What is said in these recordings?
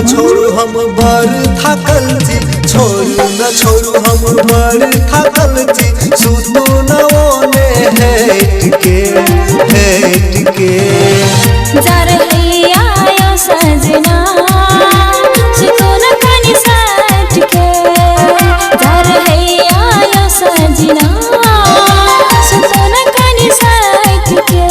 न छोड़ू हम बड़ थाकल छी, छोड़ू न छोड़ू हम बड़ थाकल छी, सुतू न ओने हेट के जार हैया यो सजना सुतू न कनी साथ के, जार हैया यो सजना सुतू न कनी साथ के।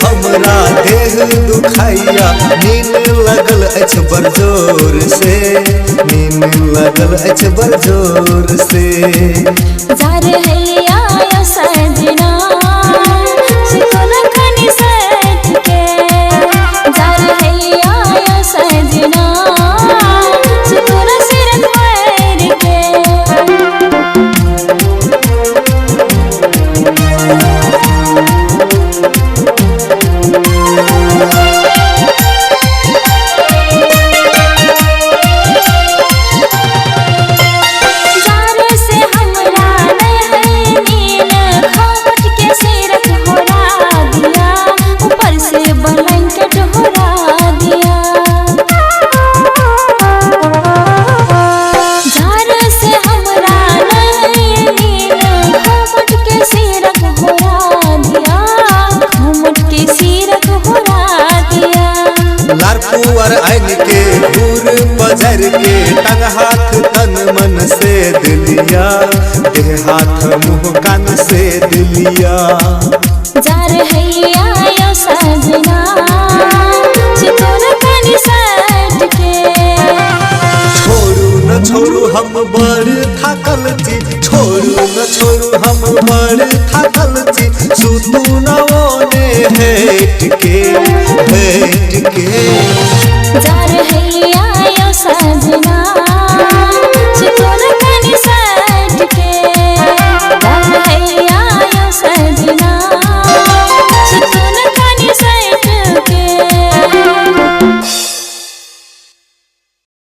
हमरा देह दुखाइया नींद लगल अछि बड़ जोर से, नींद लगल अछि बड़ जोर से। जार हैया यो सजना सुतू न कनी साथ के, जार हैया यो सजना सुतू न सिरक मार के। लारपुअर आइन के दूर पजर के टंग हाथ तन मन से दिलिया, देह हाथ मुँह कान से दिलिया। जार हैया यो सजना सुतू न कनी साथ के, छोड़ू न छोड़ू हम बड़ थाकल छी, छोड़ू न छोड़ू हम बड़ थाकल छी, सुतू न ओने हेट के।